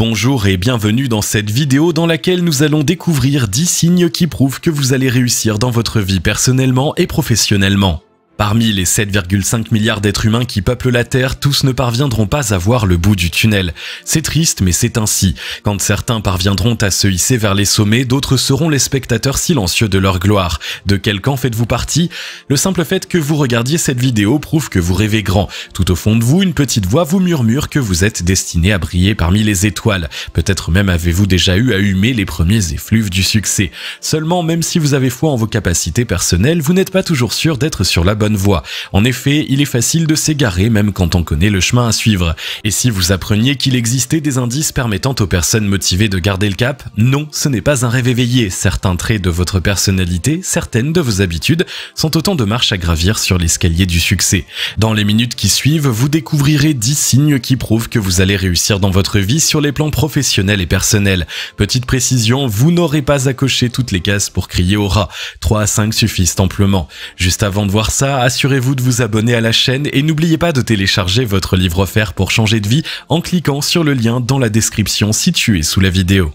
Bonjour et bienvenue dans cette vidéo dans laquelle nous allons découvrir 10 signes qui prouvent que vous allez réussir dans votre vie personnellement et professionnellement. Parmi les 7,5 milliards d'êtres humains qui peuplent la Terre, tous ne parviendront pas à voir le bout du tunnel. C'est triste, mais c'est ainsi. Quand certains parviendront à se hisser vers les sommets, d'autres seront les spectateurs silencieux de leur gloire. De quel camp faites-vous partie? Le simple fait que vous regardiez cette vidéo prouve que vous rêvez grand. Tout au fond de vous, une petite voix vous murmure que vous êtes destiné à briller parmi les étoiles. Peut-être même avez-vous déjà eu à humer les premiers effluves du succès. Seulement, même si vous avez foi en vos capacités personnelles, vous n'êtes pas toujours sûr d'être sur la bonne voie. En effet, il est facile de s'égarer même quand on connaît le chemin à suivre. Et si vous appreniez qu'il existait des indices permettant aux personnes motivées de garder le cap? Non, ce n'est pas un rêve éveillé. Certains traits de votre personnalité, certaines de vos habitudes sont autant de marches à gravir sur l'escalier du succès. Dans les minutes qui suivent, vous découvrirez 10 signes qui prouvent que vous allez réussir dans votre vie sur les plans professionnels et personnels. Petite précision, vous n'aurez pas à cocher toutes les cases pour crier au rat. 3 à 5 suffisent amplement. Juste avant de voir ça, assurez-vous de vous abonner à la chaîne et n'oubliez pas de télécharger votre livre offert pour changer de vie en cliquant sur le lien dans la description située sous la vidéo.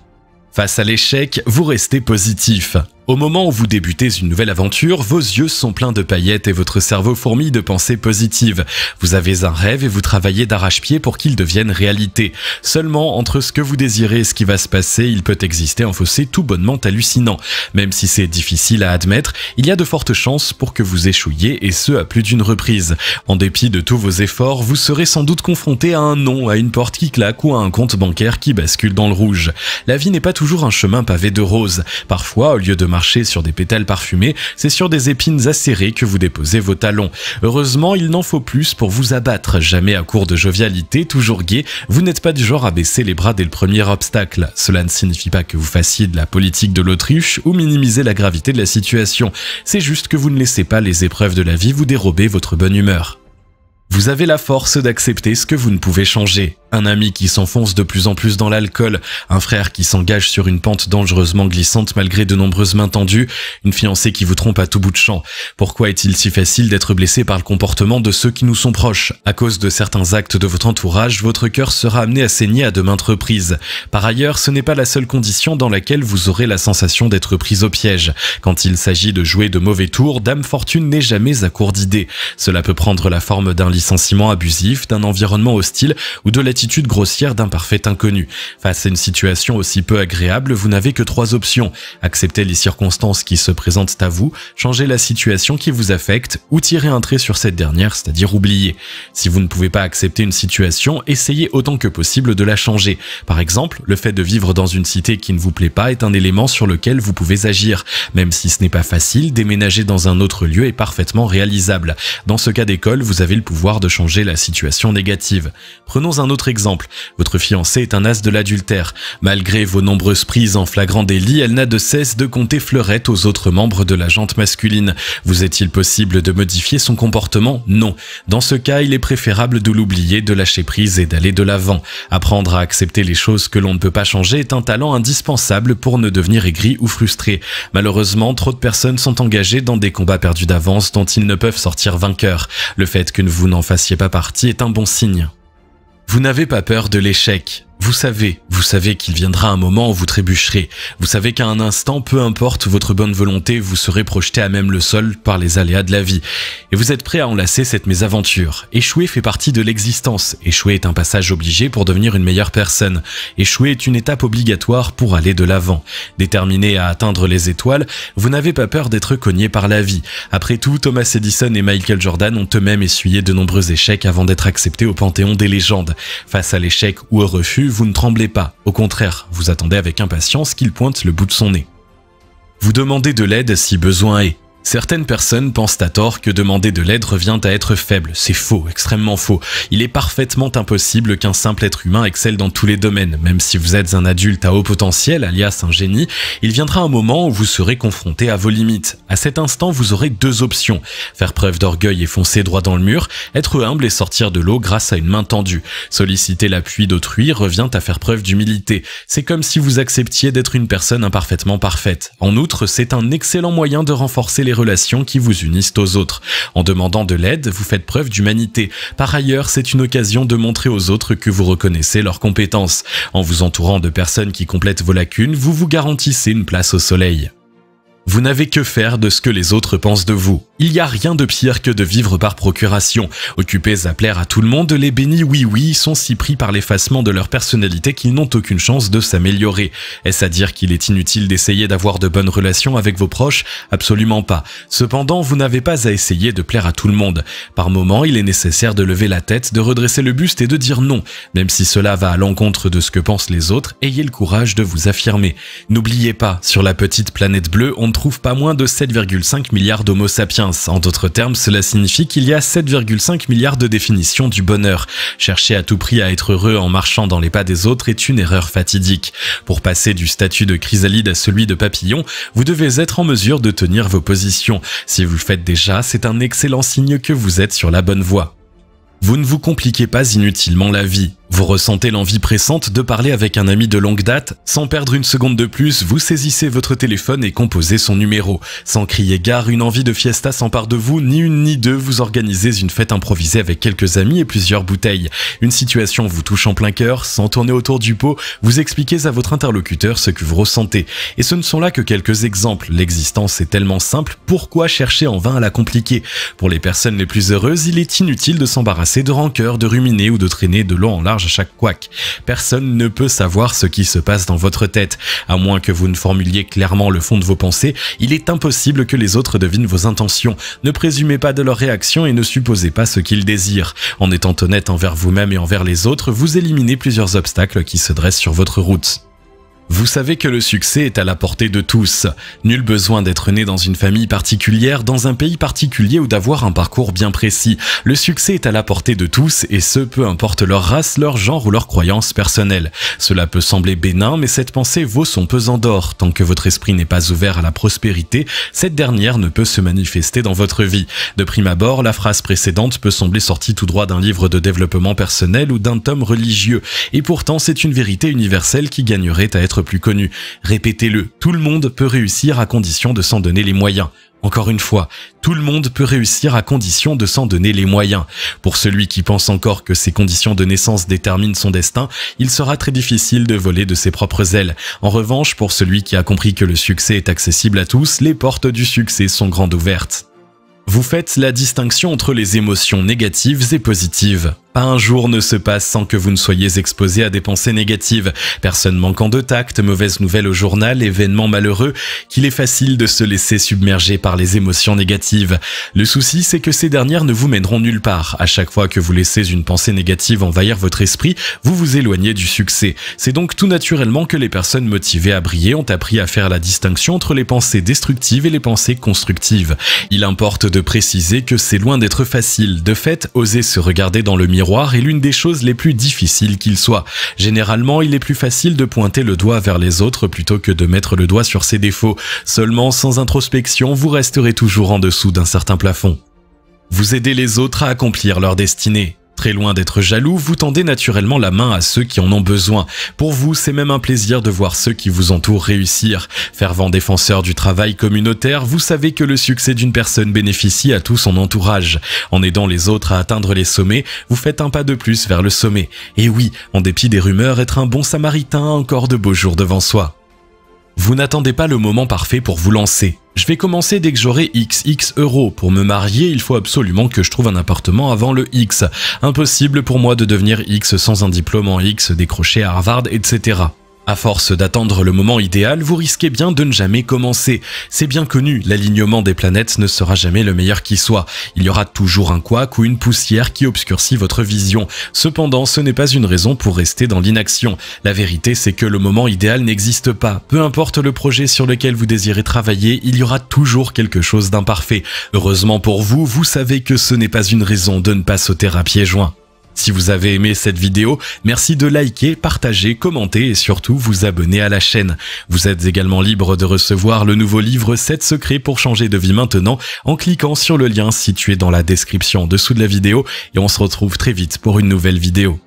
Face à l'échec, vous restez positif. Au moment où vous débutez une nouvelle aventure, vos yeux sont pleins de paillettes et votre cerveau fourmille de pensées positives. Vous avez un rêve et vous travaillez d'arrache-pied pour qu'il devienne réalité. Seulement, entre ce que vous désirez et ce qui va se passer, il peut exister un fossé tout bonnement hallucinant. Même si c'est difficile à admettre, il y a de fortes chances pour que vous échouiez et ce à plus d'une reprise. En dépit de tous vos efforts, vous serez sans doute confronté à un non, à une porte qui claque ou à un compte bancaire qui bascule dans le rouge. La vie n'est pas toujours un chemin pavé de roses. Parfois, au lieu de marcher sur des pétales parfumés, c'est sur des épines acérées que vous déposez vos talons. Heureusement, il n'en faut plus pour vous abattre. Jamais à court de jovialité, toujours gai, vous n'êtes pas du genre à baisser les bras dès le premier obstacle. Cela ne signifie pas que vous fassiez de la politique de l'autruche ou minimiser la gravité de la situation. C'est juste que vous ne laissez pas les épreuves de la vie vous dérober votre bonne humeur. Vous avez la force d'accepter ce que vous ne pouvez changer. Un ami qui s'enfonce de plus en plus dans l'alcool, un frère qui s'engage sur une pente dangereusement glissante malgré de nombreuses mains tendues, une fiancée qui vous trompe à tout bout de champ. Pourquoi est-il si facile d'être blessé par le comportement de ceux qui nous sont proches? À cause de certains actes de votre entourage, votre cœur sera amené à saigner à de maintes reprises. Par ailleurs, ce n'est pas la seule condition dans laquelle vous aurez la sensation d'être pris au piège. Quand il s'agit de jouer de mauvais tours, Dame Fortune n'est jamais à court d'idées. Cela peut prendre la forme d'un licenciement abusif, d'un environnement hostile ou de l'attitude grossière d'un parfait inconnu. Face à une situation aussi peu agréable, vous n'avez que 3 options. Accepter les circonstances qui se présentent à vous, changer la situation qui vous affecte ou tirer un trait sur cette dernière, c'est-à-dire oublier. Si vous ne pouvez pas accepter une situation, essayez autant que possible de la changer. Par exemple, le fait de vivre dans une cité qui ne vous plaît pas est un élément sur lequel vous pouvez agir. Même si ce n'est pas facile, déménager dans un autre lieu est parfaitement réalisable. Dans ce cas d'école, vous avez le pouvoir de changer la situation négative. Prenons un autre exemple. Votre fiancée est un as de l'adultère. Malgré vos nombreuses prises en flagrant délit, elle n'a de cesse de compter fleurette aux autres membres de la gente masculine. Vous est-il possible de modifier son comportement? Non. Dans ce cas, il est préférable de l'oublier, de lâcher prise et d'aller de l'avant. Apprendre à accepter les choses que l'on ne peut pas changer est un talent indispensable pour ne devenir aigri ou frustré. Malheureusement, trop de personnes sont engagées dans des combats perdus d'avance dont ils ne peuvent sortir vainqueurs. Le fait que vous n'en fassiez pas partie est un bon signe. Vous n'avez pas peur de l'échec. Vous savez qu'il viendra un moment où vous trébucherez. Vous savez qu'à un instant, peu importe votre bonne volonté, vous serez projeté à même le sol par les aléas de la vie. Et vous êtes prêt à enlacer cette mésaventure. Échouer fait partie de l'existence. Échouer est un passage obligé pour devenir une meilleure personne. Échouer est une étape obligatoire pour aller de l'avant. Déterminé à atteindre les étoiles, vous n'avez pas peur d'être cogné par la vie. Après tout, Thomas Edison et Michael Jordan ont eux-mêmes essuyé de nombreux échecs avant d'être acceptés au panthéon des légendes. Face à l'échec ou au refus, vous ne tremblez pas. Au contraire, vous attendez avec impatience qu'il pointe le bout de son nez. Vous demandez de l'aide si besoin est. Certaines personnes pensent à tort que demander de l'aide revient à être faible. C'est faux, extrêmement faux. Il est parfaitement impossible qu'un simple être humain excelle dans tous les domaines. Même si vous êtes un adulte à haut potentiel, alias un génie, il viendra un moment où vous serez confronté à vos limites. À cet instant, vous aurez 2 options. Faire preuve d'orgueil et foncer droit dans le mur, être humble et sortir de l'eau grâce à une main tendue. Solliciter l'appui d'autrui revient à faire preuve d'humilité. C'est comme si vous acceptiez d'être une personne imparfaitement parfaite. En outre, c'est un excellent moyen de renforcer les relations qui vous unissent aux autres. En demandant de l'aide, vous faites preuve d'humanité. Par ailleurs, c'est une occasion de montrer aux autres que vous reconnaissez leurs compétences. En vous entourant de personnes qui complètent vos lacunes, vous vous garantissez une place au soleil. Vous n'avez que faire de ce que les autres pensent de vous. Il n'y a rien de pire que de vivre par procuration. Occupés à plaire à tout le monde, les bénis oui-oui sont si pris par l'effacement de leur personnalité qu'ils n'ont aucune chance de s'améliorer. Est-ce à dire qu'il est inutile d'essayer d'avoir de bonnes relations avec vos proches? Absolument pas. Cependant, vous n'avez pas à essayer de plaire à tout le monde. Par moments, il est nécessaire de lever la tête, de redresser le buste et de dire non. Même si cela va à l'encontre de ce que pensent les autres, ayez le courage de vous affirmer. N'oubliez pas, sur la petite planète bleue, on ne trouve pas moins de 7,5 milliards d'homo sapiens. En d'autres termes, cela signifie qu'il y a 7,5 milliards de définitions du bonheur. Chercher à tout prix à être heureux en marchant dans les pas des autres est une erreur fatidique. Pour passer du statut de chrysalide à celui de papillon, vous devez être en mesure de tenir vos positions. Si vous le faites déjà, c'est un excellent signe que vous êtes sur la bonne voie. Vous ne vous compliquez pas inutilement la vie. Vous ressentez l'envie pressante de parler avec un ami de longue date. Sans perdre une seconde de plus, vous saisissez votre téléphone et composez son numéro. Sans crier gare, une envie de fiesta s'empare de vous, ni une ni deux, vous organisez une fête improvisée avec quelques amis et plusieurs bouteilles. Une situation vous touche en plein cœur, sans tourner autour du pot, vous expliquez à votre interlocuteur ce que vous ressentez. Et ce ne sont là que quelques exemples. L'existence est tellement simple, pourquoi chercher en vain à la compliquer? Pour les personnes les plus heureuses, il est inutile de s'embarrasser de rancœur, de ruminer ou de traîner de long en large à chaque couac. Personne ne peut savoir ce qui se passe dans votre tête. À moins que vous ne formuliez clairement le fond de vos pensées, il est impossible que les autres devinent vos intentions. Ne présumez pas de leur réaction et ne supposez pas ce qu'ils désirent. En étant honnête envers vous-même et envers les autres, vous éliminez plusieurs obstacles qui se dressent sur votre route. Vous savez que le succès est à la portée de tous. Nul besoin d'être né dans une famille particulière, dans un pays particulier ou d'avoir un parcours bien précis. Le succès est à la portée de tous et ce, peu importe leur race, leur genre ou leurs croyances personnelles. Cela peut sembler bénin, mais cette pensée vaut son pesant d'or. Tant que votre esprit n'est pas ouvert à la prospérité, cette dernière ne peut se manifester dans votre vie. De prime abord, la phrase précédente peut sembler sortie tout droit d'un livre de développement personnel ou d'un tome religieux. Et pourtant, c'est une vérité universelle qui gagnerait à être plus connu. Répétez-le, tout le monde peut réussir à condition de s'en donner les moyens. Encore une fois, tout le monde peut réussir à condition de s'en donner les moyens. Pour celui qui pense encore que ses conditions de naissance déterminent son destin, il sera très difficile de voler de ses propres ailes. En revanche, pour celui qui a compris que le succès est accessible à tous, les portes du succès sont grandes ouvertes. Vous faites la distinction entre les émotions négatives et positives. Pas un jour ne se passe sans que vous ne soyez exposé à des pensées négatives. Personne manquant de tact, mauvaise nouvelle au journal, événement malheureux, qu'il est facile de se laisser submerger par les émotions négatives. Le souci, c'est que ces dernières ne vous mèneront nulle part. À chaque fois que vous laissez une pensée négative envahir votre esprit, vous vous éloignez du succès. C'est donc tout naturellement que les personnes motivées à briller ont appris à faire la distinction entre les pensées destructives et les pensées constructives. Il importe de préciser que c'est loin d'être facile. De fait, oser se regarder dans le miroir est l'une des choses les plus difficiles qu'il soit. Généralement, il est plus facile de pointer le doigt vers les autres plutôt que de mettre le doigt sur ses défauts. Seulement, sans introspection, vous resterez toujours en dessous d'un certain plafond. Vous aidez les autres à accomplir leur destinée. Très loin d'être jaloux, vous tendez naturellement la main à ceux qui en ont besoin. Pour vous, c'est même un plaisir de voir ceux qui vous entourent réussir. Fervent défenseur du travail communautaire, vous savez que le succès d'une personne bénéficie à tout son entourage. En aidant les autres à atteindre les sommets, vous faites un pas de plus vers le sommet. Et oui, en dépit des rumeurs, être un bon samaritain a encore de beaux jours devant soi. Vous n'attendez pas le moment parfait pour vous lancer. Je vais commencer dès que j'aurai XX euros. Pour me marier, il faut absolument que je trouve un appartement avant le X. Impossible pour moi de devenir X sans un diplôme en X décroché à Harvard, etc. À force d'attendre le moment idéal, vous risquez bien de ne jamais commencer. C'est bien connu, l'alignement des planètes ne sera jamais le meilleur qui soit. Il y aura toujours un couac ou une poussière qui obscurcit votre vision. Cependant, ce n'est pas une raison pour rester dans l'inaction. La vérité, c'est que le moment idéal n'existe pas. Peu importe le projet sur lequel vous désirez travailler, il y aura toujours quelque chose d'imparfait. Heureusement pour vous, vous savez que ce n'est pas une raison de ne pas sauter à pieds joints. Si vous avez aimé cette vidéo, merci de liker, partager, commenter et surtout vous abonner à la chaîne. Vous êtes également libre de recevoir le nouveau livre 7 secrets pour changer de vie maintenant en cliquant sur le lien situé dans la description en dessous de la vidéo et on se retrouve très vite pour une nouvelle vidéo.